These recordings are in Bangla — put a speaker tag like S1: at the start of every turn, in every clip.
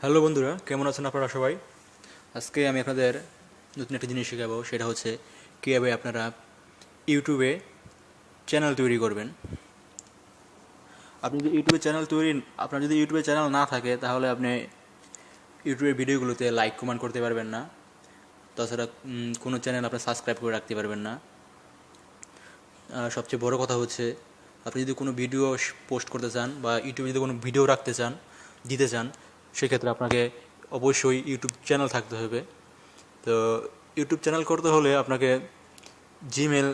S1: হ্যালো বন্ধুরা, কেমন আছেন আপনারা সবাই? আজকে আমি আপনাদের নতুন একটা জিনিস শেখাবো, সেটা হচ্ছে কীভাবে আপনারা ইউটিউবে চ্যানেল তৈরি করবেন। আপনি যদি আপনার যদি ইউটিউবে চ্যানেল না থাকে, তাহলে আপনি ইউটিউবের ভিডিওগুলোতে লাইক কমেন্ট করতে পারবেন না। তাছাড়া কোনো চ্যানেল আপনি সাবস্ক্রাইব করে রাখতে পারবেন না। সবচেয়ে বড় কথা হচ্ছে, আপনি যদি কোনো ভিডিও পোস্ট করতে চান বা ইউটিউবে যদি কোনো ভিডিও রাখতে চান, দিতে চান, সেক্ষেত্রে আপনাকে অবশ্যই ইউটিউব চ্যানেল থাকতে হবে। তো ইউটিউব চ্যানেল করতে হলে আপনাকে জিমেল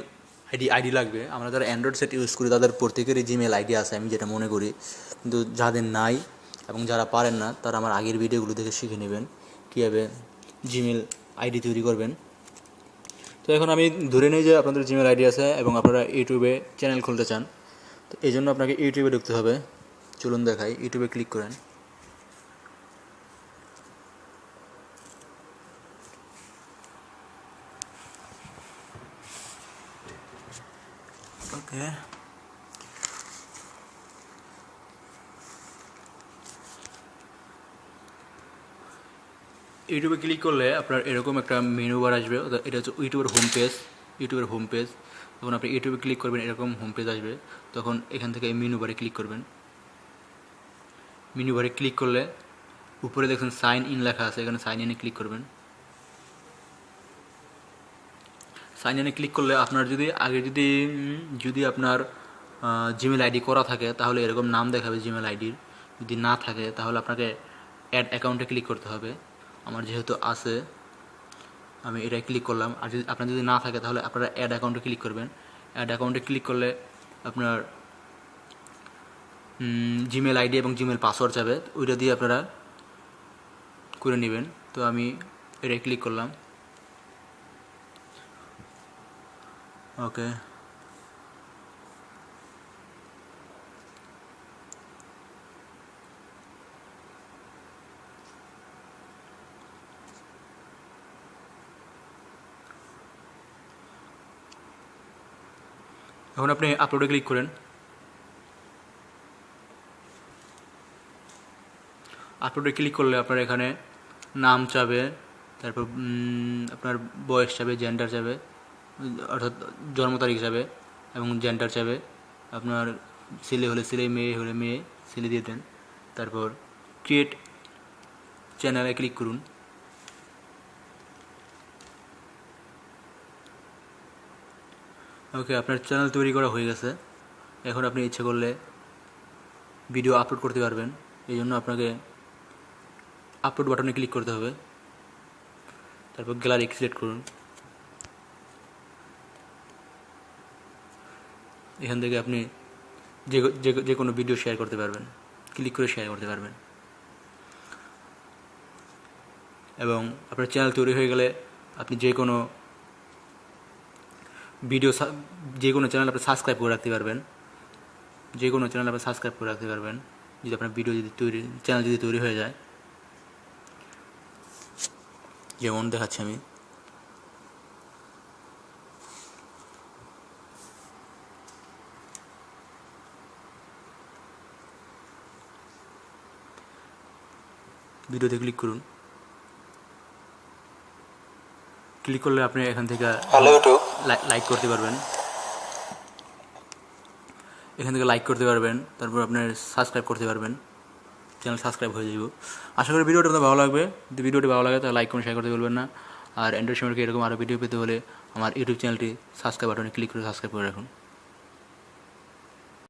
S1: আইডি লাগবে। আমরা যারা অ্যান্ড্রয়েড সেট ইউজ করি তাদের প্রত্যেকেরই জিমেল আইডি আছে, আমি যেটা মনে করি। কিন্তু যাদের নাই এবং যারা পারেন না, তারা আমার আগের ভিডিওগুলো দেখে শিখে নেবেন কীভাবে জিমেল আইডি তৈরি করবেন। তো এখন আমি ধরে নিই যে আপনাদের জিমেল আইডি আছে এবং আপনারা ইউটিউবে চ্যানেল খুলতে চান। তো এই জন্য আপনাকে ইউটিউবে ঢুকতে হবে। চলুন দেখাই, ইউটিউবে ক্লিক করেন। ওকে, ইউটিউবে ক্লিক করলে আপনার এরকম একটা মেনু বার আসবে। এটা হচ্ছে ইউটিউবের হোম পেজ। যখন আপনি ইউটিউবে ক্লিক করবেন, এরকম হোম পেজ আসবে। তখন এখান থেকে এই মেনু বারে ক্লিক করবেন। মেনু বারে ক্লিক করলে উপরে দেখছেন সাইন ইন লেখা আছে, এখানে সাইন ইনে ক্লিক করবেন। সাইন ইনে ক্লিক করলে আপনার যদি আপনার জিমেল আইডি করা থাকে, তাহলে এরকম নাম দেখাবে জিমেল আইডির। যদি না থাকে, তাহলে আপনাকে অ্যাড অ্যাকাউন্টে ক্লিক করতে হবে। আমার যেহেতু আছে, আমি এটাই ক্লিক করলাম। আর যদি আপনার যদি না থাকে, তাহলে আপনারা অ্যাড অ্যাকাউন্টে ক্লিক করবেন। অ্যাড অ্যাকাউন্টে ক্লিক করলে আপনার জিমেল আইডি এবং জিমেল পাসওয়ার্ড যাবে, ওইটা দিয়ে আপনারা করে নেবেন। তো আমি এটাই ক্লিক করলাম। ওকে, এখন আপনি আপলোডে ক্লিক করেন। আপলোডে ক্লিক করলে আপনার এখানে নাম চাবে, তারপর আপনার বয়স চাবে, জেন্ডার চাবে, অর্থাৎ জন্ম তারিখ যাবে এবং জেন্ডার চাবে। আপনার ছেলে হলে ছেলে, মেয়ে হলে মেয়ে, ছেলে দিয়ে দেন। তারপর ক্রিয়েট চ্যানেলে ক্লিক করুন। ওকে, আপনার চ্যানেল তৈরি করা হয়ে গেছে। এখন আপনি ইচ্ছে করলে ভিডিও আপলোড করতে পারবেন। এই জন্য আপনাকে আপলোড বাটনে ক্লিক করতে হবে। তারপর গ্যালারি সিলেক্ট করুন। এখান থেকে আপনি যে কোনো ভিডিও শেয়ার করতে পারবেন, ক্লিক করে শেয়ার করতে পারবেন। এবং আপনার চ্যানেল তৈরি হয়ে গেলে আপনি যে কোনো চ্যানেল আপনি সাবস্ক্রাইব করে রাখতে পারবেন। যদি আপনার চ্যানেল যদি তৈরি হয়ে যায়। যেমন দেখাচ্ছি আমি। ভিডিওতে ক্লিক করুন। ক্লিক করলে আপনি এখান থেকে লাইক করতে পারবেন। তারপর আপনার সাবস্ক্রাইব করতে পারবেন। চ্যানেল সাবস্ক্রাইব হয়ে যাব। আশা করি ভিডিওটা আপনার ভালো লাগবে। যদি ভিডিওটি ভালো লাগে, তাহলে লাইক করুন, শেয়ার করতে বলবেন না। আর অ্যান্ড্রয়েড সম্পর্কে এরকম আরও ভিডিও পেতে হলে আমার ইউটিউব চ্যানেলটি সাবস্ক্রাইব বাটনে ক্লিক করে সাবস্ক্রাইব করে রাখুন।